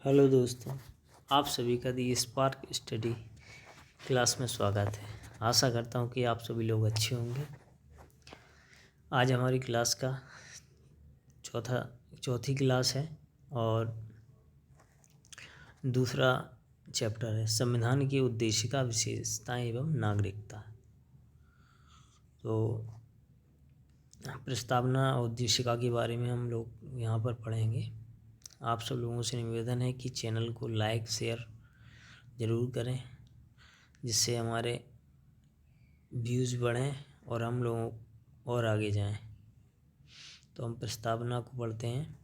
Hello दोस्तों, आप सभी का दी स्पार्क स्टडी क्लास में स्वागत है। आशा करता हूँ कि आप सभी लोग अच्छे होंगे। आज हमारी क्लास का चौथी क्लास है और दूसरा चैप्टर है संविधान की उद्देशिका, विशेषताएं एवं नागरिकता। तो प्रस्तावना और उद्देशिका के बारे में हम लोग यहाँ पर पढ़ेंगे। आप सब लोगों से निवेदन है कि चैनल को लाइक शेयर ज़रूर करें, जिससे हमारे व्यूज़ बढ़ें और हम लोग और आगे जाएं। तो हम प्रस्तावना को पढ़ते हैं।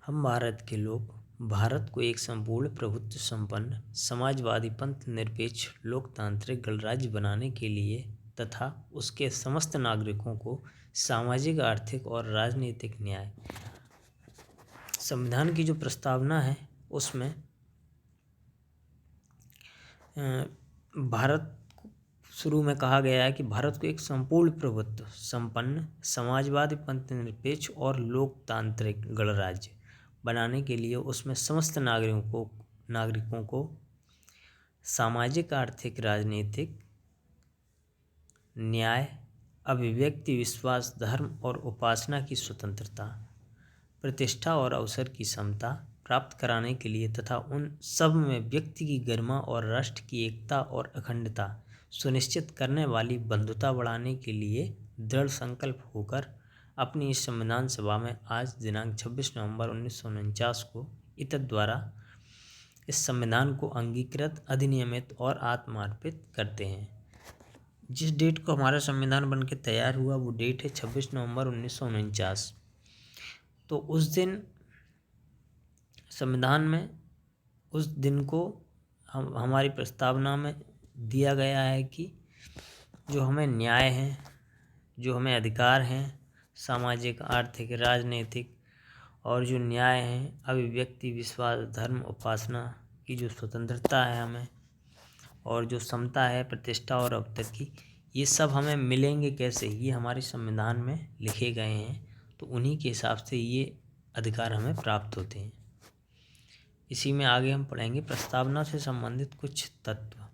हम भारत के लोग भारत को एक संपूर्ण प्रभुत्व संपन्न समाजवादी पंथ निरपेक्ष लोकतांत्रिक गणराज्य बनाने के लिए तथा उसके समस्त नागरिकों को सामाजिक, आर्थिक और राजनीतिक न्याय। संविधान की जो प्रस्तावना है उसमें भारत शुरू में कहा गया है कि भारत को एक संपूर्ण प्रभुत्व संपन्न समाजवादी पंथ निरपेक्ष और लोकतांत्रिक गणराज्य बनाने के लिए उसमें समस्त नागरिकों को सामाजिक, आर्थिक, राजनीतिक न्याय, अभिव्यक्ति, विश्वास, धर्म और उपासना की स्वतंत्रता, प्रतिष्ठा और अवसर की समता प्राप्त कराने के लिए तथा उन सब में व्यक्ति की गरिमा और राष्ट्र की एकता और अखंडता सुनिश्चित करने वाली बंधुता बढ़ाने के लिए दृढ़ संकल्प होकर अपनी इस संविधान सभा में आज दिनांक 26 नवंबर 1949 को इतद द्वारा इस संविधान को अंगीकृत, अधिनियमित और आत्मार्पित करते हैं। जिस डेट को हमारा संविधान बनके तैयार हुआ वो डेट है 26 नवंबर 1949। तो उस दिन संविधान में उस दिन को हमारी प्रस्तावना में दिया गया है कि जो हमें न्याय हैं, जो हमें अधिकार हैं, सामाजिक, आर्थिक, राजनीतिक और जो न्याय हैं, अभिव्यक्ति, विश्वास, धर्म, उपासना की जो स्वतंत्रता है हमें, और जो समता है, प्रतिष्ठा और अवसर की, ये सब हमें मिलेंगे कैसे, ये हमारे संविधान में लिखे गए हैं। तो उन्हीं के हिसाब से ये अधिकार हमें प्राप्त होते हैं। इसी में आगे हम पढ़ेंगे प्रस्तावना से संबंधित कुछ तत्व।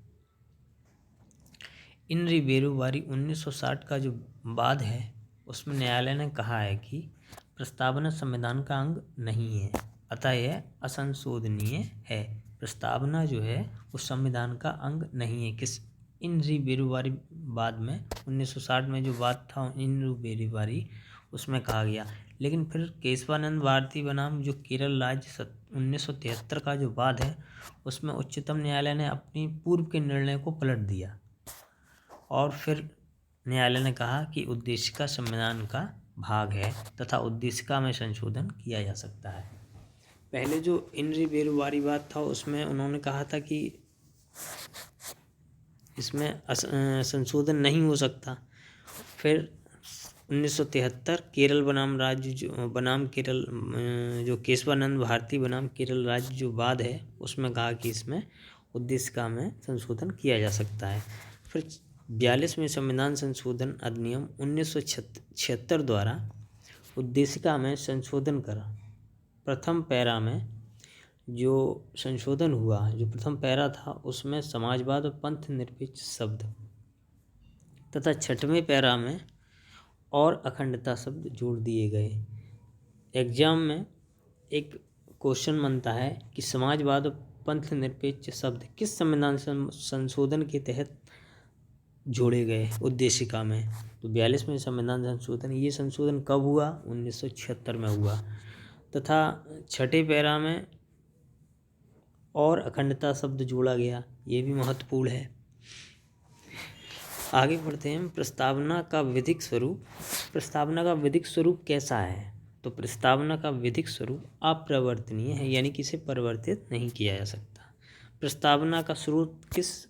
इन रिबेरोवारी 1960 का जो वाद है उसमें न्यायालय ने कहा है कि प्रस्तावना संविधान का अंग नहीं है, अतः यह असंशोधनीय है। प्रस्तावना जो है वो संविधान का अंग नहीं है। किस इन रिबेरोवारी वाद में 1960 में जो वाद था इन रिबेरोवारी, उसमें कहा गया। लेकिन फिर केशवानंद भारती बनाम जो केरल राज्य 1973 का जो वाद है उसमें उच्चतम न्यायालय ने अपनी पूर्व के निर्णय को पलट दिया और फिर न्यायालय ने कहा कि उद्देशिका संविधान का भाग है तथा उद्देशिका में संशोधन किया जा सकता है। पहले जो इन रिबेरोवारी वाद था उसमें उन्होंने कहा था कि इसमें संशोधन नहीं हो सकता। फिर 1973 केरल बनाम राज्य बनाम केरल जो केशवानंद भारती बनाम केरल राज्य जो वाद है उसमें कहा कि इसमें उद्देशिका में संशोधन किया जा सकता है। फिर 42वें संविधान संशोधन अधिनियम 1976 द्वारा उद्देशिका में संशोधन करा। प्रथम पैरा में जो संशोधन हुआ, जो प्रथम पैरा था उसमें समाजवाद और पंथ निरपेक्ष शब्द तथा 6वें पैरा में और अखंडता शब्द जोड़ दिए गए। एग्जाम में एक क्वेश्चन बनता है कि समाजवाद और पंथ निरपेक्ष शब्द किस संविधान संशोधन के तहत जोड़े गए उद्देशिका में। तो 42वें संविधान संशोधन, ये संशोधन कब हुआ? 1976 में हुआ। तथा 6ठे पैरा में और अखंडता शब्द जोड़ा गया, ये भी महत्वपूर्ण है। आगे बढ़ते हैं। प्रस्तावना का विधिक स्वरूप। प्रस्तावना का विधिक स्वरूप कैसा है? तो प्रस्तावना का विधिक स्वरूप अप्रवर्तनीय है, यानी कि इसे परिवर्तित नहीं किया जा सकता। प्रस्तावना का स्रोत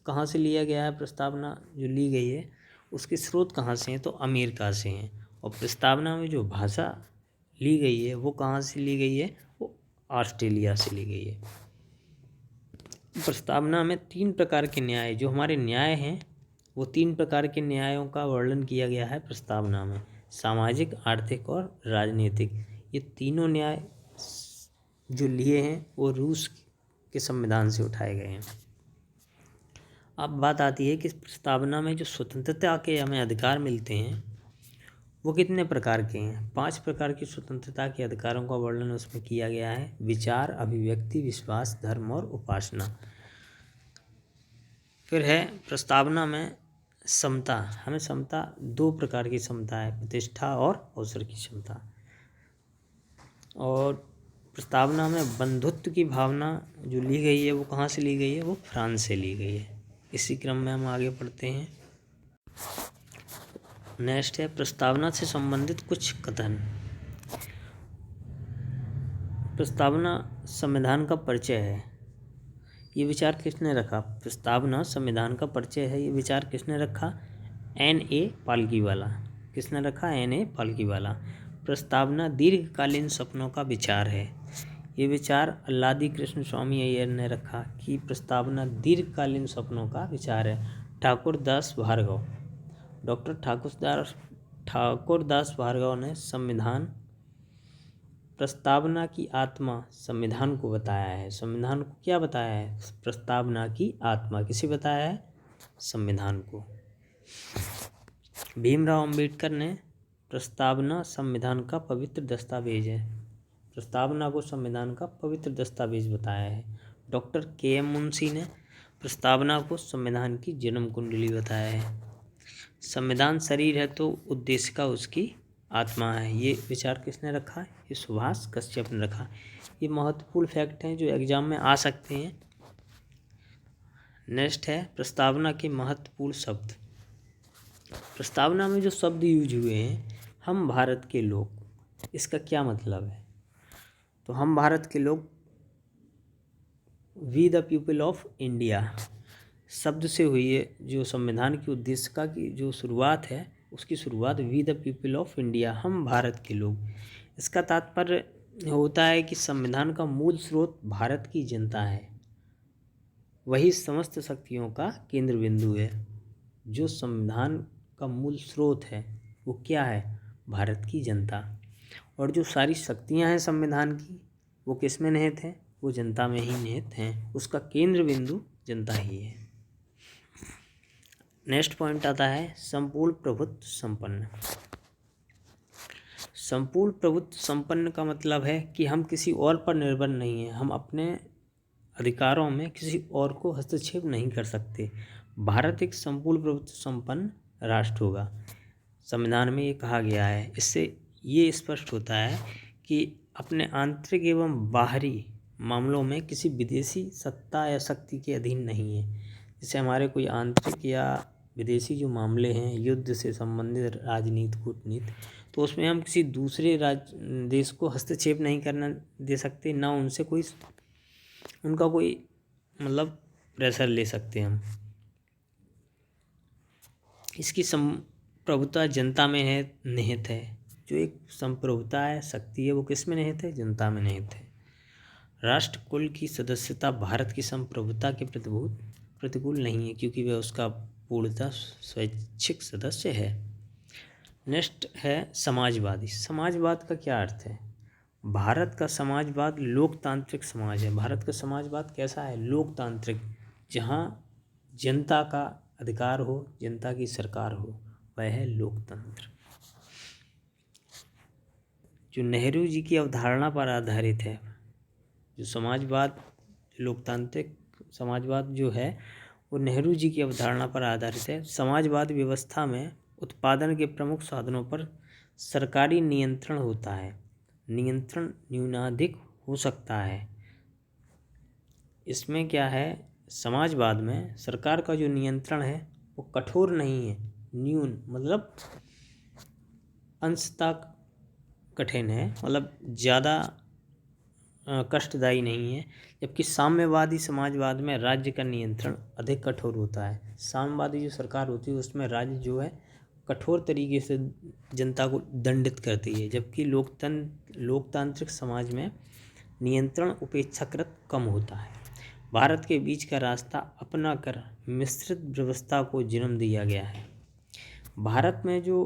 कहाँ से लिया गया है? प्रस्तावना जो ली गई है उसके स्रोत कहाँ से हैं? तो अमेरिका से हैं। और प्रस्तावना में जो भाषा ली गई है वो कहाँ से ली गई है? वो ऑस्ट्रेलिया से ली गई है। प्रस्तावना में 3 प्रकार के न्याय, जो हमारे न्याय हैं वो 3 प्रकार के न्यायों का वर्णन किया गया है प्रस्तावना में। सामाजिक, आर्थिक और राजनीतिक। ये तीनों न्याय जो लिए हैं वो रूस के संविधान से उठाए गए हैं। अब बात आती है कि प्रस्तावना में जो स्वतंत्रता के हमें अधिकार मिलते हैं वो कितने प्रकार के हैं। 5 प्रकार की स्वतंत्रता के अधिकारों का वर्णन उसमें किया गया है। विचार, अभिव्यक्ति, विश्वास, धर्म और उपासना। फिर है प्रस्तावना में समता। हमें समता 2 प्रकार की समता है, प्रतिष्ठा और अवसर की क्षमता। और प्रस्तावना में बंधुत्व की भावना जो ली गई है वो कहाँ से ली गई है, वो फ्रांस से ली गई है। इसी क्रम में हम आगे पढ़ते हैं। नेक्स्ट है प्रस्तावना से संबंधित कुछ कथन। प्रस्तावना संविधान का परिचय है, ये विचार किसने रखा। प्रस्तावना संविधान का परिचय है, ये विचार किसने रखा। N.A. पालकीवाला। किसने रखा, N.A. पालकीवाला। प्रस्तावना दीर्घकालीन सपनों का विचार है, ये विचार अल्लादी कृष्ण स्वामी अय्यर ने रखा कि प्रस्तावना दीर्घकालीन सपनों का विचार है। ठाकुर दास भार्गव, डॉक्टर ठाकुर दास भार्गव ने संविधान प्रस्तावना की आत्मा संविधान को बताया है। संविधान को क्या बताया है, प्रस्तावना की आत्मा। किसे बताया है, संविधान को। भीमराव अंबेडकर ने प्रस्तावना संविधान का पवित्र दस्तावेज है, प्रस्तावना को संविधान का पवित्र दस्तावेज बताया है। Doctor K.M. मुंशी ने प्रस्तावना को संविधान की जन्म कुंडली बताया है। संविधान शरीर है तो उद्देश्य का उसकी आत्मा है, ये विचार किसने रखा, ये सुभाष कश्यप ने रखा। ये महत्वपूर्ण फैक्ट हैं जो एग्जाम में आ सकते हैं। नेक्स्ट है प्रस्तावना के महत्वपूर्ण शब्द। प्रस्तावना में जो शब्द यूज हुए हैं, हम भारत के लोग, इसका क्या मतलब है। तो हम भारत के लोग, we the people of India शब्द से हुई है। जो संविधान की उद्देशिका की जो शुरुआत है, उसकी शुरुआत we the people of India, हम भारत के लोग। इसका तात्पर्य होता है कि संविधान का मूल स्रोत भारत की जनता है, वही समस्त शक्तियों का केंद्र बिंदु है। जो संविधान का मूल स्रोत है वो क्या है, भारत की जनता। और जो सारी शक्तियां हैं संविधान की, वो किस में निहित हैं, वो जनता में ही निहित हैं। उसका केंद्र बिंदु जनता ही है। नेक्स्ट पॉइंट आता है संपूर्ण प्रभुत्व संपन्न। संपूर्ण प्रभुत्व संपन्न का मतलब है कि हम किसी और पर निर्भर नहीं हैं, हम अपने अधिकारों में किसी और को हस्तक्षेप नहीं कर सकते। भारत एक संपूर्ण प्रभुत्व संपन्न राष्ट्र होगा, संविधान में ये कहा गया है। इससे ये स्पष्ट होता है कि अपने आंतरिक एवं बाहरी मामलों में किसी विदेशी सत्ता या शक्ति के अधीन नहीं है। जैसे हमारे कोई आंतरिक या विदेशी जो मामले हैं, युद्ध से संबंधित, राजनीति, कूटनीति, तो उसमें हम किसी दूसरे देश को हस्तक्षेप नहीं करना दे सकते, ना उनसे कोई उनका कोई मतलब प्रेशर ले सकते हम। इसकी संप्रभुता जनता में है, निहित है। जो एक संप्रभुता है, शक्ति है, वो किस में निहित है, जनता में निहित है। राष्ट्र कुल की सदस्यता भारत की संप्रभुता के प्रतिकूल नहीं है, क्योंकि वह उसका पूर्णतः स्वैच्छिक सदस्य है। नेक्स्ट है समाजवादी। समाजवाद का क्या अर्थ है। भारत का समाजवाद लोकतांत्रिक समाज है। भारत का समाजवाद कैसा है, लोकतांत्रिक, जहाँ जनता का अधिकार हो, जनता की सरकार हो, वह है लोकतंत्र। जो नेहरू जी की अवधारणा पर आधारित है, जो समाजवाद, लोकतांत्रिक समाजवाद जो है वो नेहरू जी की अवधारणा पर आधारित है। समाजवाद व्यवस्था में उत्पादन के प्रमुख साधनों पर सरकारी नियंत्रण होता है। नियंत्रण न्यूनाधिक हो सकता है। इसमें क्या है, समाजवाद में सरकार का जो नियंत्रण है वो कठोर नहीं है, न्यून मतलब अंशतः कठिन है, मतलब ज़्यादा कष्टदायी नहीं है। जबकि साम्यवादी समाजवाद में राज्य का नियंत्रण अधिक कठोर होता है। साम्यवादी जो सरकार होती है उसमें राज्य जो है कठोर तरीके से जनता को दंडित करती है, जबकि लोकतांत्रिक समाज में नियंत्रण अपेक्षाकृत कम होता है। भारत के बीच का रास्ता अपना कर मिश्रित व्यवस्था को जन्म दिया गया है। भारत में जो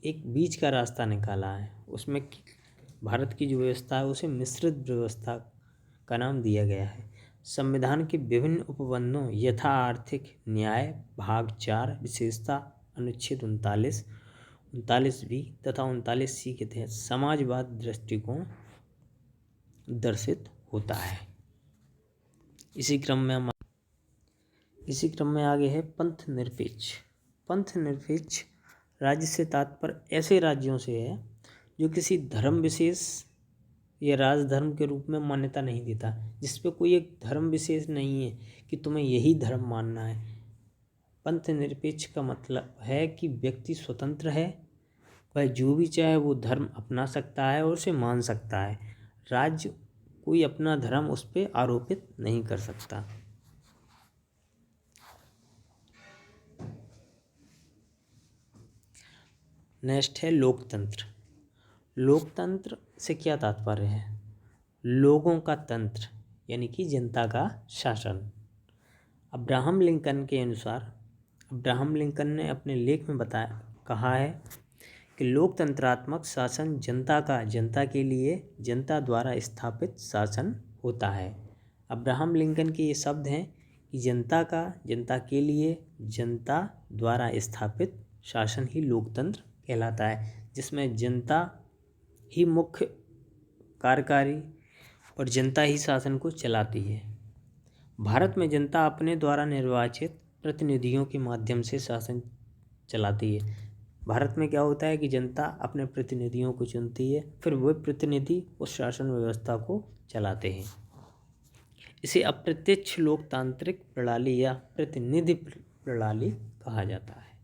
एक बीच का रास्ता निकाला है उसमें भारत की जो व्यवस्था है उसे मिश्रित व्यवस्था का नाम दिया गया है। संविधान के विभिन्न उपबंधों यथा आर्थिक न्याय भाग 4 विशेषता अनुच्छेद 39 बी तथा 39 सी के तहत समाजवाद दृष्टिकोण दर्शित होता है। इसी क्रम में आगे है पंथ निरपेक्ष। पंथ निरपेक्ष राज्य से तात्पर्य ऐसे राज्यों से है जो किसी धर्म विशेष या राजधर्म के रूप में मान्यता नहीं देता, जिस पे कोई एक धर्म विशेष नहीं है कि तुम्हें यही धर्म मानना है। पंथ निरपेक्ष का मतलब है कि व्यक्ति स्वतंत्र है, वह जो भी चाहे वो धर्म अपना सकता है और उसे मान सकता है। राज्य कोई अपना धर्म उस पर आरोपित नहीं कर सकता। नेक्स्ट है लोकतंत्र। लोकतंत्र से क्या तात्पर्य है? लोगों का तंत्र यानी कि जनता का शासन। अब्राहम लिंकन के अनुसार, अब्राहम लिंकन ने अपने लेख में कहा है कि लोकतंत्रात्मक शासन जनता का जनता के लिए जनता द्वारा स्थापित शासन होता है। अब्राहम लिंकन के ये शब्द हैं कि जनता का जनता के लिए जनता द्वारा स्थापित शासन ही लोकतंत्र कहलाता है, जिसमें जनता ही मुख्य कार्यकारी और जनता ही शासन को चलाती है। भारत में जनता अपने द्वारा निर्वाचित प्रतिनिधियों के माध्यम से शासन चलाती है। भारत में क्या होता है कि जनता अपने प्रतिनिधियों को चुनती है, फिर वह प्रतिनिधि उस शासन व्यवस्था को चलाते हैं। इसे अप्रत्यक्ष लोकतांत्रिक प्रणाली या प्रतिनिधि प्रणाली कहा जाता है।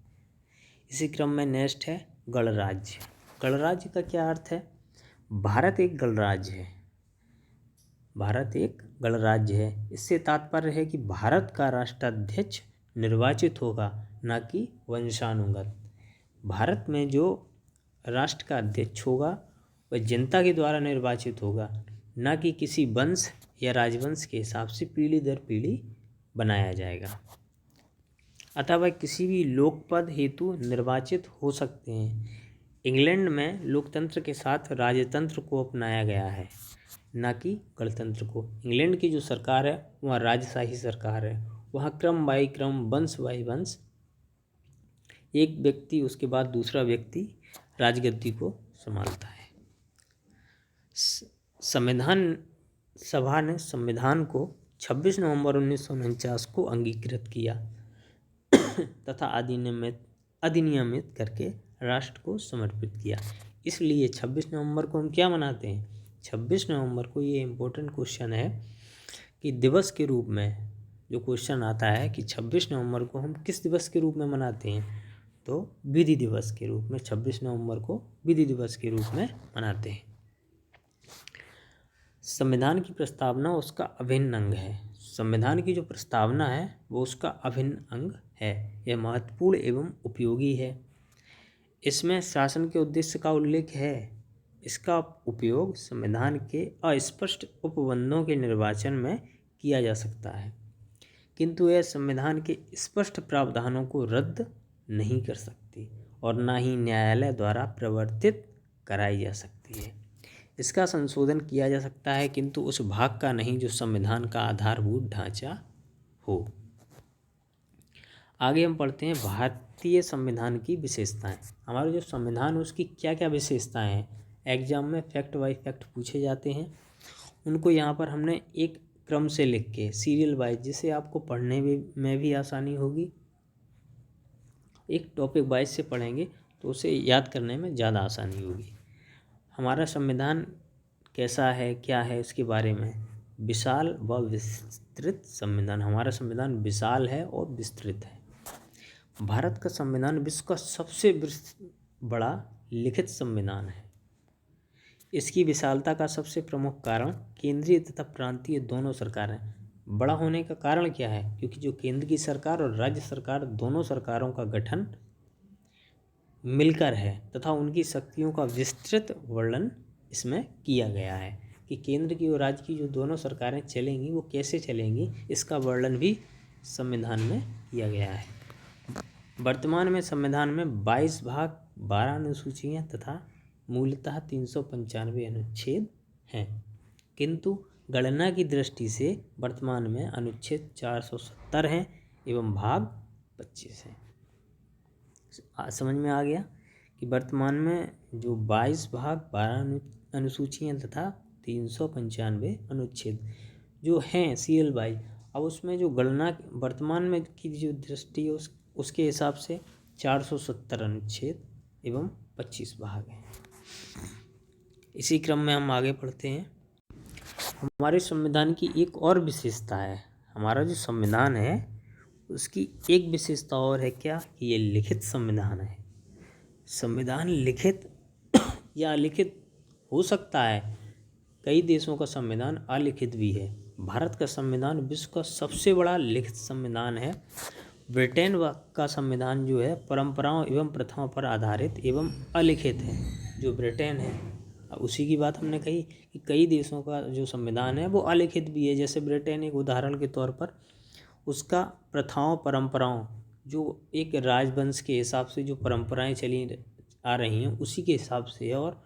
इसी क्रम में नेक्स्ट है गणराज्य। गणराज्य का क्या अर्थ है? भारत एक गणराज्य है। भारत एक गणराज्य है। इससे तात्पर्य है कि भारत का राष्ट्राध्यक्ष निर्वाचित होगा, न कि वंशानुगत। भारत में जो राष्ट्र का अध्यक्ष होगा वह जनता के द्वारा निर्वाचित होगा, न कि किसी वंश या राजवंश के हिसाब से पीढ़ी दर पीढ़ी बनाया जाएगा। अतः वह किसी भी लोकपद हेतु निर्वाचित हो सकते हैं। इंग्लैंड में लोकतंत्र के साथ राजतंत्र को अपनाया गया है, न कि गणतंत्र को। इंग्लैंड की जो सरकार है वह राजशाही सरकार है। वहाँ क्रम बाई क्रम, वंश बाई वंश, एक व्यक्ति उसके बाद दूसरा व्यक्ति राजगद्दी को संभालता है। संविधान सभा ने संविधान को 26 नवंबर 1949 को अंगीकृत किया तथा अधिनियमित करके राष्ट्र को समर्पित किया। इसलिए 26 नवंबर को हम क्या मनाते हैं? 26 नवंबर को ये इम्पोर्टेंट क्वेश्चन है कि दिवस के रूप में जो क्वेश्चन आता है कि 26 नवंबर को हम किस दिवस के रूप में मनाते हैं, तो विधि दिवस के रूप में 26 नवंबर को विधि दिवस के रूप में मनाते हैं। संविधान की प्रस्तावना उसका अभिन्न अंग है। संविधान की जो प्रस्तावना है वो उसका अभिन्न अंग है। यह महत्वपूर्ण एवं उपयोगी है। इसमें शासन के उद्देश्य का उल्लेख है। इसका उपयोग संविधान के अस्पष्ट उपबंधों के निर्वाचन में किया जा सकता है, किंतु यह संविधान के स्पष्ट प्रावधानों को रद्द नहीं कर सकती और न ही न्यायालय द्वारा प्रवर्तित कराई जा सकती है। इसका संशोधन किया जा सकता है, किंतु उस भाग का नहीं जो संविधान का आधारभूत ढांचा हो। आगे हम पढ़ते हैं भारतीय संविधान की विशेषताएं। हमारा जो संविधान है उसकी क्या क्या विशेषताएं हैं। एग्जाम में फैक्ट बाय फैक्ट पूछे जाते हैं, उनको यहाँ पर हमने एक क्रम से लिख के सीरियल वाइज, जिससे आपको पढ़ने में भी आसानी होगी। एक टॉपिक वाइज से पढ़ेंगे तो उसे याद करने में ज़्यादा आसानी होगी। हमारा संविधान कैसा है, क्या है, इसके बारे में। विशाल व विस्तृत संविधान। हमारा संविधान विशाल है और विस्तृत है। भारत का संविधान विश्व का सबसे बड़ा लिखित संविधान है। इसकी विशालता का सबसे प्रमुख कारण केंद्रीय तथा प्रांतीय दोनों सरकारें। बड़ा होने का कारण क्या है? क्योंकि जो केंद्र की सरकार और राज्य सरकार दोनों सरकारों का गठन मिलकर है तथा उनकी शक्तियों का विस्तृत वर्णन इसमें किया गया है कि केंद्र की और राज्य की जो दोनों सरकारें चलेंगी वो कैसे चलेंगी, इसका वर्णन भी संविधान में किया गया है। वर्तमान में संविधान में 22 भाग, 12 अनुसूचियाँ तथा मूलतः 395 अनुच्छेद हैं, किंतु गणना की दृष्टि से वर्तमान में अनुच्छेद 470 हैं एवं भाग 25 हैं। समझ में आ गया कि वर्तमान में जो 22 भाग 12 अनुसूचियाँ तथा 395 अनुच्छेद जो हैं सीरियल वाइज, अब उसमें जो गणना वर्तमान में की जो दृष्टि है उसके हिसाब से 470 अनुच्छेद एवं 25 भाग हैं। इसी क्रम में हम आगे बढ़ते हैं। हमारे संविधान की एक और विशेषता है, हमारा जो संविधान है उसकी एक विशेषता और है क्या, कि ये लिखित संविधान है। संविधान लिखित या अलिखित हो सकता है, कई देशों का संविधान अलिखित भी है। भारत का संविधान विश्व का सबसे बड़ा लिखित संविधान है। ब्रिटेन का संविधान जो है परंपराओं एवं प्रथाओं पर आधारित एवं अलिखित है। जो ब्रिटेन है, उसी की बात हमने कही कि कई देशों का जो संविधान है वो अलिखित भी है। जैसे ब्रिटेन एक उदाहरण के तौर पर, उसका प्रथाओं परंपराओं जो एक राजवंश के हिसाब से जो परंपराएं चली आ रही हैं उसी के हिसाब से है, और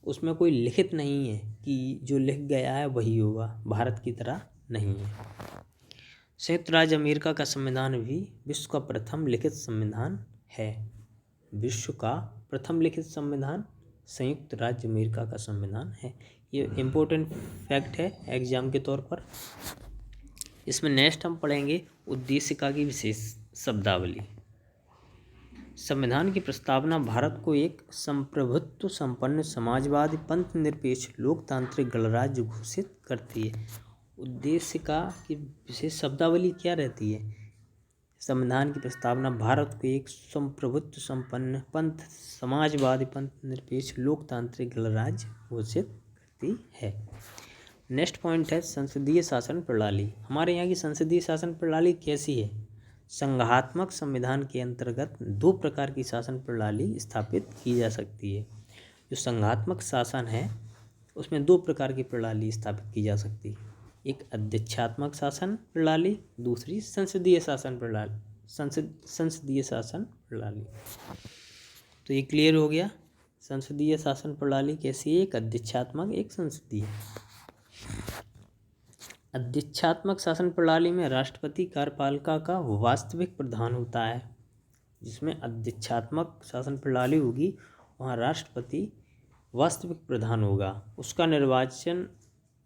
उसमें कोई लिखित नहीं है कि जो लिख गया है वही होगा, भारत की तरह नहीं है। संयुक्त राज्य अमेरिका का संविधान भी विश्व का प्रथम लिखित संविधान है। विश्व का प्रथम लिखित संविधान संयुक्त राज्य अमेरिका का संविधान है। ये इम्पोर्टेंट फैक्ट है एग्जाम के तौर पर। इसमें नेक्स्ट हम पढ़ेंगे उद्देशिका की विशेष शब्दावली। संविधान की प्रस्तावना भारत को एक संप्रभुत्व संपन्न समाजवादी पंथ निरपेक्ष लोकतांत्रिक गणराज्य घोषित करती है। उद्देशिका की विशेष शब्दावली क्या रहती है? संविधान की प्रस्तावना भारत को एक संप्रभुत्व संपन्न पंथ समाजवादी पंथ निरपेक्ष लोकतांत्रिक गणराज्य घोषित करती है। नेक्स्ट पॉइंट है संसदीय शासन प्रणाली। हमारे यहाँ की संसदीय शासन प्रणाली कैसी है? संघात्मक संविधान के अंतर्गत दो प्रकार की शासन प्रणाली स्थापित की जा सकती है। जो संघात्मक शासन है उसमें दो प्रकार की प्रणाली स्थापित की जा सकती है, एक अध्यक्षात्मक शासन प्रणाली, दूसरी संसदीय शासन प्रणाली, संसदीय शासन प्रणाली। तो ये क्लियर हो गया, संसदीय शासन प्रणाली कैसी है, एक अध्यक्षात्मक एक संसदीय। अध्यक्षात्मक शासन प्रणाली में राष्ट्रपति कार्यपालिका का वास्तविक प्रधान होता है। जिसमें अध्यक्षात्मक शासन प्रणाली होगी वहाँ राष्ट्रपति वास्तविक प्रधान होगा। उसका निर्वाचन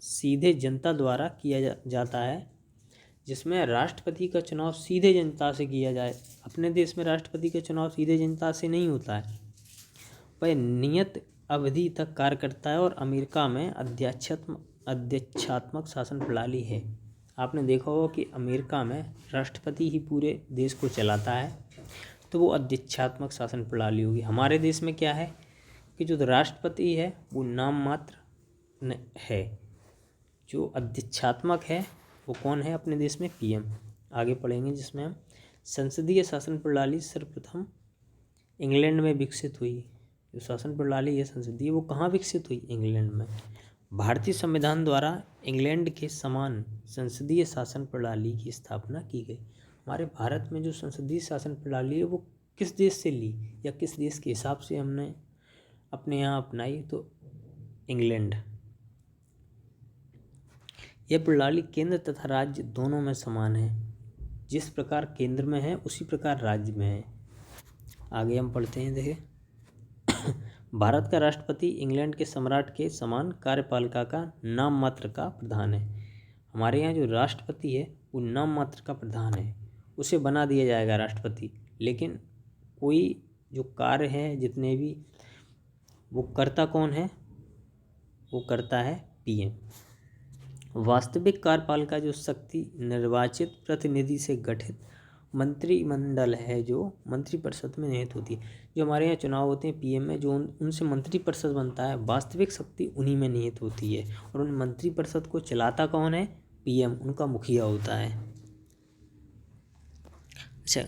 सीधे जनता द्वारा किया जाता है, जिसमें राष्ट्रपति का चुनाव सीधे जनता से किया जाए। अपने देश में राष्ट्रपति का चुनाव सीधे जनता से नहीं होता है, वह नियत अवधि तक कार्य करता है। और अमेरिका में अध्यक्षात्मक शासन प्रणाली है। आपने देखा होगा कि अमेरिका में राष्ट्रपति ही पूरे देश को चलाता है, तो वो अध्यक्षात्मक शासन प्रणाली होगी। हमारे देश में क्या है कि जो राष्ट्रपति है वो नाम मात्र है। जो अध्यक्षात्मक है वो कौन है अपने देश में? पीएम। आगे पढ़ेंगे जिसमें हम संसदीय शासन प्रणाली सर्वप्रथम इंग्लैंड में विकसित हुई। जो शासन प्रणाली है संसदीय वो कहाँ विकसित हुई? इंग्लैंड में। भारतीय संविधान द्वारा इंग्लैंड के समान संसदीय शासन प्रणाली की स्थापना की गई। हमारे भारत में जो संसदीय शासन प्रणाली है वो किस देश से ली या किस देश के हिसाब से हमने अपने यहाँ अपनाई? तो इंग्लैंड। यह प्रणाली केंद्र तथा राज्य दोनों में समान है। जिस प्रकार केंद्र में है उसी प्रकार राज्य में है। आगे हम पढ़ते हैं, देखिए भारत का राष्ट्रपति इंग्लैंड के सम्राट के समान कार्यपालिका का नाम मात्र का प्रधान है। हमारे यहाँ जो राष्ट्रपति है वो नाम मात्र का प्रधान है, उसे बना दिया जाएगा राष्ट्रपति, लेकिन कोई जो कार्य है जितने भी वो करता कौन है? वो करता है पीएम। वास्तविक कार्यपालिका जो शक्ति निर्वाचित प्रतिनिधि से गठित मंत्रिमंडल है, जो मंत्रिपरिषद में निहित होती है। जो हमारे यहाँ चुनाव होते हैं पीएम में, जो उनसे मंत्रिपरिषद बनता है, वास्तविक शक्ति उन्हीं में निहित होती है। और उन मंत्रिपरिषद को चलाता कौन है? पीएम, उनका मुखिया होता है। अच्छा,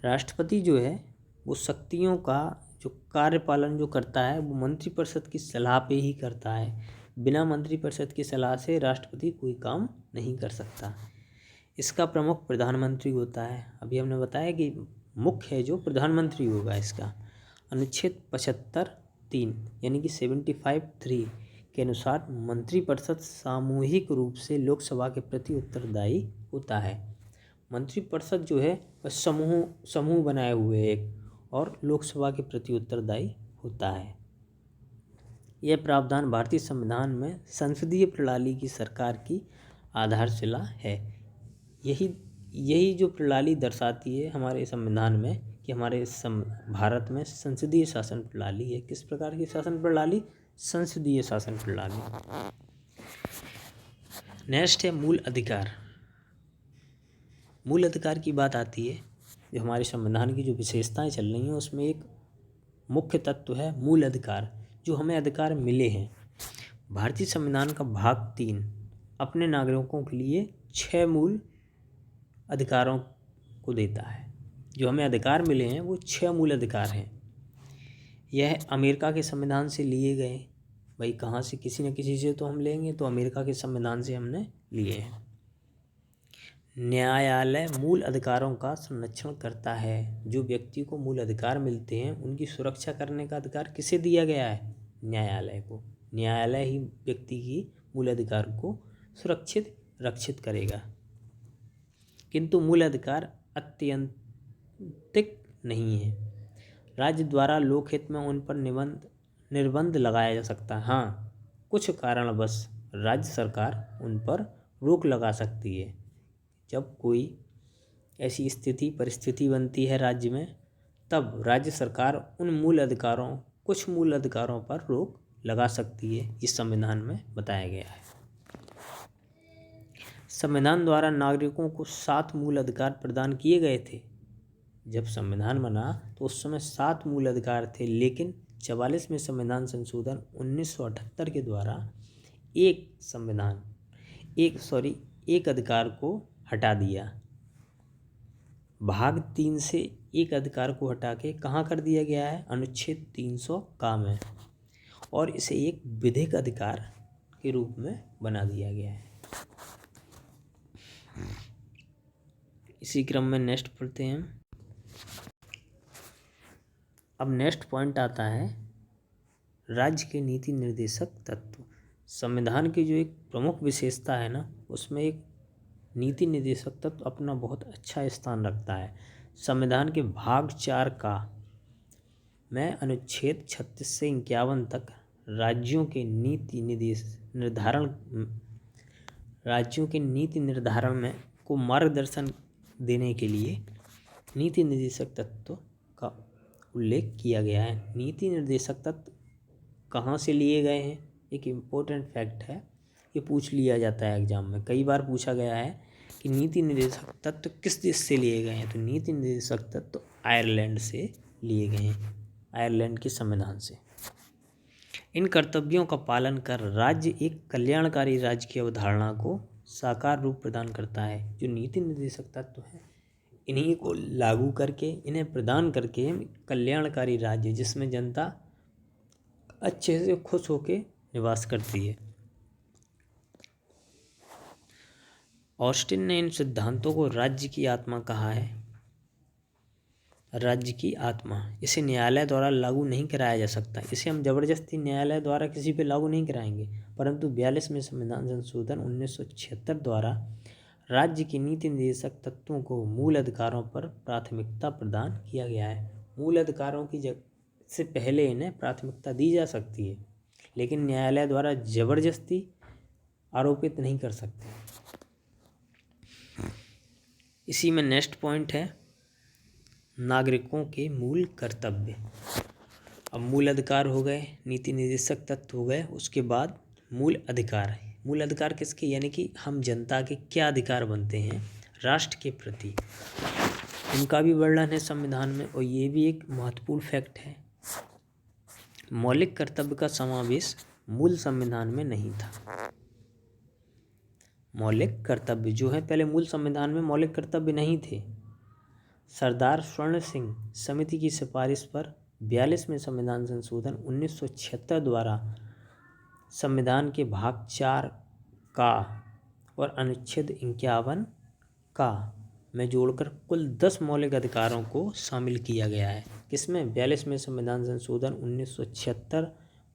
राष्ट्रपति जो है वो शक्तियों का जो कार्यपालन जो करता है वो मंत्रिपरिषद की सलाह पे ही करता है। बिना मंत्रिपरिषद की सलाह से राष्ट्रपति कोई काम नहीं कर सकता। इसका प्रमुख प्रधानमंत्री होता है। अभी हमने बताया कि मुख्य है जो प्रधानमंत्री होगा इसका। अनुच्छेद 75(3) यानी कि 75(3) के अनुसार मंत्रिपरिषद सामूहिक रूप से लोकसभा के प्रति उत्तरदायी होता है। मंत्रिपरिषद जो है वह समूह बनाए हुए है एक, और लोकसभा के प्रति उत्तरदायी होता है। यह प्रावधान भारतीय संविधान में संसदीय प्रणाली की सरकार की आधारशिला है। यही जो प्रणाली दर्शाती है हमारे संविधान में कि हमारे भारत में संसदीय शासन प्रणाली है। किस प्रकार की शासन प्रणाली? संसदीय शासन प्रणाली। नेक्स्ट है मूल अधिकार। मूल अधिकार की बात आती है, जो हमारे संविधान की जो विशेषताएं चल रही हैं उसमें एक मुख्य तत्व है मूल अधिकार, जो हमें अधिकार मिले हैं। भारतीय संविधान का भाग 3 अपने नागरिकों के लिए 6 मूल अधिकारों को देता है। जो हमें अधिकार मिले हैं वो 6 मूल अधिकार हैं। यह अमेरिका के संविधान से लिए गए। भाई कहाँ से, किसी न किसी से तो हम लेंगे, तो अमेरिका के संविधान से हमने लिए हैं। न्यायालय मूल अधिकारों का संरक्षण करता है। जो व्यक्ति को मूल अधिकार मिलते हैं उनकी सुरक्षा करने का अधिकार किसे दिया गया है? न्यायालय को। न्यायालय ही व्यक्ति की मूल अधिकार को सुरक्षित रक्षित करेगा। किंतु मूल अधिकार अत्यंतिक नहीं है। राज्य द्वारा लोकहित में उन पर निर्बंध लगाया जा सकता है। हाँ, कुछ कारणवश राज्य सरकार उन पर रोक लगा सकती है। जब कोई ऐसी परिस्थिति बनती है राज्य में, तब राज्य सरकार कुछ मूल अधिकारों पर रोक लगा सकती है। इस संविधान में बताया गया है। संविधान द्वारा नागरिकों को 7 मूल अधिकार प्रदान किए गए थे। जब संविधान बना तो उस समय 7 मूल अधिकार थे, लेकिन 44वें संविधान संशोधन 1978 के द्वारा एक अधिकार को हटा दिया। भाग 3 से एक अधिकार को हटा के कहाँ कर दिया गया है? अनुच्छेद 300 का में, और इसे एक विधिक अधिकार के रूप में बना दिया गया है। इसी क्रम में नेक्स्ट पढ़ते हैं। अब नेक्स्ट पॉइंट आता है राज्य के नीति निर्देशक तत्व। संविधान की जो एक प्रमुख विशेषता है ना, उसमें एक नीति निर्देशक तत्व अपना बहुत अच्छा स्थान रखता है। संविधान के भाग 4 का में अनुच्छेद 36 से 51 तक राज्यों के नीति निर्धारण में को मार्गदर्शन देने के लिए नीति निर्देशक तत्व का उल्लेख किया गया है। नीति निर्देशक तत्व कहाँ से लिए गए हैं? एक इम्पोर्टेंट फैक्ट है, ये पूछ लिया जाता है एग्जाम में। कई बार पूछा गया है कि नीति निर्देशक तत्व किस देश से लिए गए हैं, तो नीति निर्देशक तत्व आयरलैंड से लिए गए हैं, आयरलैंड के संविधान से। इन कर्तव्यों का पालन कर राज्य एक कल्याणकारी राज्य की अवधारणा को साकार रूप प्रदान करता है। जो नीति निर्देशक तत्व है, इन्हीं को लागू करके, इन्हें प्रदान करके कल्याणकारी राज्य, जिसमें जनता अच्छे से खुश होकर निवास करती है। ऑस्टिन ने इन सिद्धांतों को राज्य की आत्मा कहा है। राज्य की आत्मा, इसे न्यायालय द्वारा लागू नहीं कराया जा सकता। इसे हम जबरदस्ती न्यायालय द्वारा किसी पे लागू नहीं कराएंगे, परंतु 42वें संविधान संशोधन 1976 द्वारा राज्य की नीति निर्देशक तत्वों को मूल अधिकारों पर प्राथमिकता प्रदान किया गया है। मूल अधिकारों की से पहले इन्हें प्राथमिकता दी जा सकती है, लेकिन न्यायालय द्वारा जबरदस्ती आरोपित नहीं कर सकते। इसी में नेक्स्ट पॉइंट है नागरिकों के मूल कर्तव्य। अब मूल अधिकार हो गए, नीति निर्देशक तत्व हो गए, उसके बाद मूल अधिकार। मूल अधिकार किसके? यानी कि हम जनता के क्या अधिकार बनते हैं राष्ट्र के प्रति, उनका भी वर्णन है संविधान में। और ये भी एक महत्वपूर्ण फैक्ट है, मौलिक कर्तव्य का समावेश मूल संविधान में नहीं था। मौलिक कर्तव्य जो है, पहले मूल संविधान में मौलिक कर्तव्य नहीं थे। सरदार स्वर्ण सिंह समिति की सिफारिश पर 42वें संविधान संशोधन 1976 द्वारा संविधान के भाग 4 का और अनुच्छेद 51 का में जोड़कर कुल 10 मौलिक अधिकारों को शामिल किया गया है। किसमें? 42वें संविधान संशोधन 1976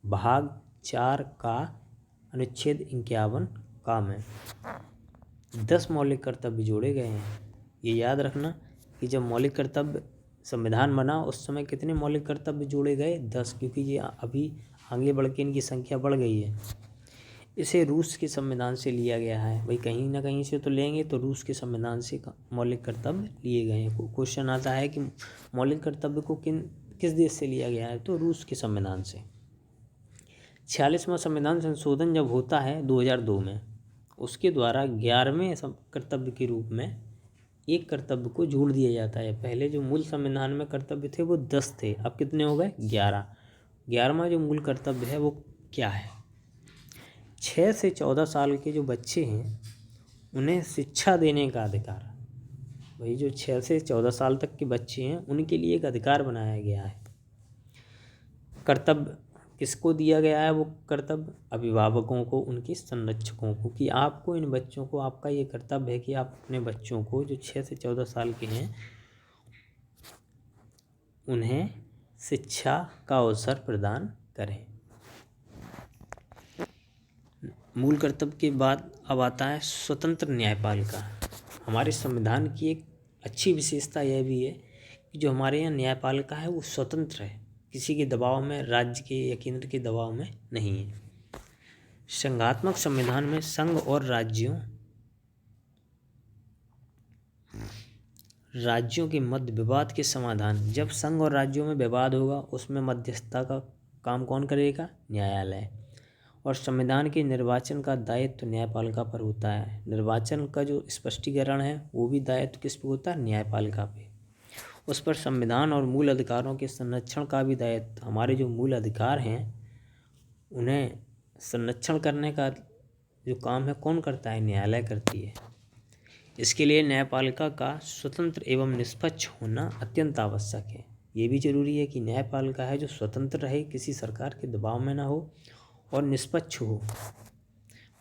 भाग 4 का अनुच्छेद 51 का में 10 मौलिक कर्तव्य जोड़े गए हैं। ये याद रखना कि जब मौलिक कर्तव्य संविधान बना उस समय कितने मौलिक कर्तव्य जोड़े गए? 10, क्योंकि ये अभी आगे बढ़ के इनकी संख्या बढ़ गई है। इसे रूस के संविधान से लिया गया है। भाई कहीं ना कहीं से तो लेंगे, तो रूस के संविधान से मौलिक कर्तव्य लिए गए हैं। क्वेश्चन आता है कि मौलिक कर्तव्य को किस देश से लिया गया है? तो रूस के संविधान से। 46वां संविधान संशोधन जब होता है 2002 में, उसके द्वारा 11वें कर्तव्य के रूप में एक कर्तव्य को जोड़ दिया जाता है। पहले जो मूल संविधान में कर्तव्य थे वो 10 थे, अब कितने हो गए? 11। 11वां जो मूल कर्तव्य है वो क्या है? 6 से 14 साल के जो बच्चे हैं उन्हें शिक्षा देने का अधिकार। वही जो 6 से 14 साल तक के बच्चे हैं उनके लिए एक अधिकार बनाया गया है। कर्तव्य किसको दिया गया है? वो कर्तव्य अभिभावकों को, उनके संरक्षकों को, कि आपको इन बच्चों को, आपका ये कर्तव्य है कि आप अपने बच्चों को जो 6 से 14 साल के हैं उन्हें शिक्षा का अवसर प्रदान करें। मूल कर्तव्य के बाद अब आता है स्वतंत्र न्यायपालिका। हमारे संविधान की एक अच्छी विशेषता यह भी है कि जो हमारे यहाँ न्यायपालिका है वो स्वतंत्र है, किसी के दबाव में, राज्य के या केंद्र के दबाव में नहीं है। संघात्मक संविधान में संघ और राज्यों के मध्य विवाद के समाधान, जब संघ और राज्यों में विवाद होगा उसमें मध्यस्थता का काम कौन करेगा? न्यायालय। और संविधान के निर्वाचन का दायित्व न्यायपालिका पर होता है। निर्वाचन का जो स्पष्टीकरण है वो भी दायित्व किस पे होता है? न्यायपालिका पे। उस पर संविधान और मूल अधिकारों के संरक्षण का भी दायित्व, हमारे जो मूल अधिकार हैं उन्हें संरक्षण करने का जो काम है कौन करता है? न्यायालय करती है। इसके लिए न्यायपालिका का स्वतंत्र एवं निष्पक्ष होना अत्यंत आवश्यक है। ये भी जरूरी है कि न्यायपालिका है जो स्वतंत्र रहे, किसी सरकार के दबाव में ना हो और निष्पक्ष हो।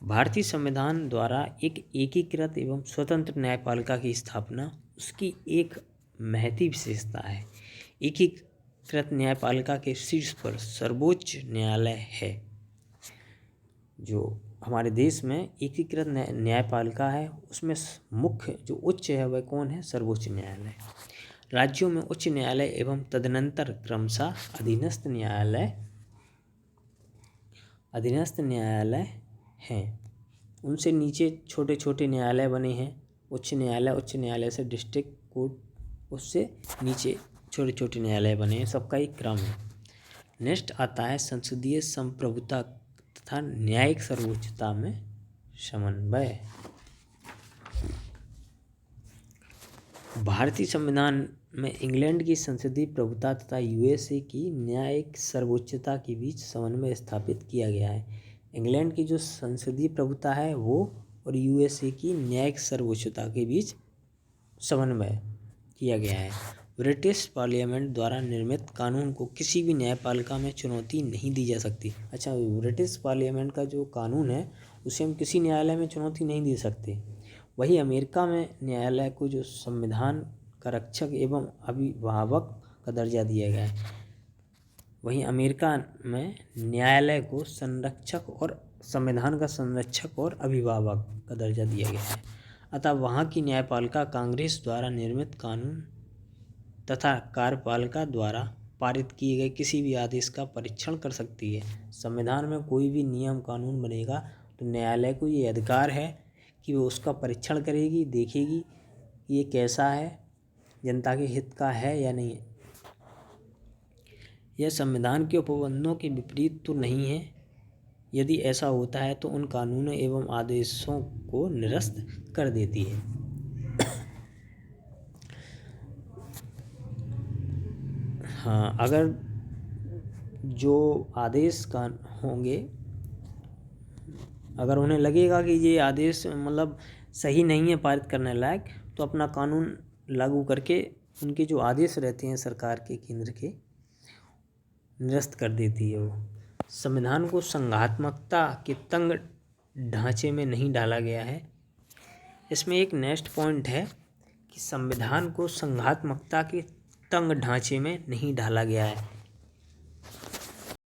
भारतीय संविधान द्वारा एक एकीकृत एवं स्वतंत्र न्यायपालिका की स्थापना उसकी एक महती विशेषता है। एकीकृत न्यायपालिका के शीर्ष पर सर्वोच्च न्यायालय है। जो हमारे देश में एकीकृत न्यायपालिका है उसमें मुख्य जो उच्च है वह कौन है? सर्वोच्च न्यायालय। राज्यों में उच्च न्यायालय एवं तदनंतर क्रमशः अधीनस्थ न्यायालय हैं। उनसे नीचे छोटे छोटे न्यायालय बने हैं। उच्च न्यायालय से डिस्ट्रिक्ट कोर्ट, उससे नीचे छोटे छोटे न्यायालय बने हैं। सबका एक क्रम है। नेक्स्ट आता है संसदीय संप्रभुता तथा न्यायिक सर्वोच्चता में समन्वय। भारतीय संविधान में इंग्लैंड की संसदीय प्रभुता तथा यूएसए की न्यायिक सर्वोच्चता के बीच समन्वय स्थापित किया गया है। इंग्लैंड की जो संसदीय प्रभुता है वो और यूएसए की न्यायिक सर्वोच्चता के बीच समन्वय किया गया है। ब्रिटिश पार्लियामेंट द्वारा निर्मित कानून को किसी भी न्यायपालिका में चुनौती नहीं दी जा सकती। अच्छा, ब्रिटिश पार्लियामेंट का जो कानून है उसे हम किसी न्यायालय में चुनौती नहीं दे सकते। वही अमेरिका में न्यायालय को जो संविधान का रक्षक एवं अभिभावक का दर्जा दिया गया है, वहीं अमेरिका में न्यायालय को संरक्षक और संविधान का संरक्षक और अभिभावक का दर्जा दिया गया है। अतः वहाँ की न्यायपालिका कांग्रेस द्वारा निर्मित कानून तथा कार्यपालिका द्वारा पारित किए गए किसी भी आदेश का परीक्षण कर सकती है। संविधान में कोई भी नियम कानून बनेगा तो न्यायालय को ये अधिकार है कि वो उसका परीक्षण करेगी, देखेगी ये कैसा है, जनता के हित का है या नहीं। यह संविधान के उपबंधों के विपरीत तो नहीं है। यदि ऐसा होता है तो उन कानूनों एवं आदेशों को निरस्त कर देती है। हाँ, अगर जो आदेश का होंगे, अगर उन्हें लगेगा कि ये आदेश मतलब सही नहीं है पारित करने लायक, तो अपना कानून लागू करके उनके जो आदेश रहते हैं सरकार के, केंद्र के, निरस्त कर देती है वो। संविधान को संघात्मकता के तंग ढांचे में नहीं डाला गया है। इसमें एक नेक्स्ट पॉइंट है कि कि संविधान को संघात्मकता के तंग ढांचे में नहीं ढाला गया है।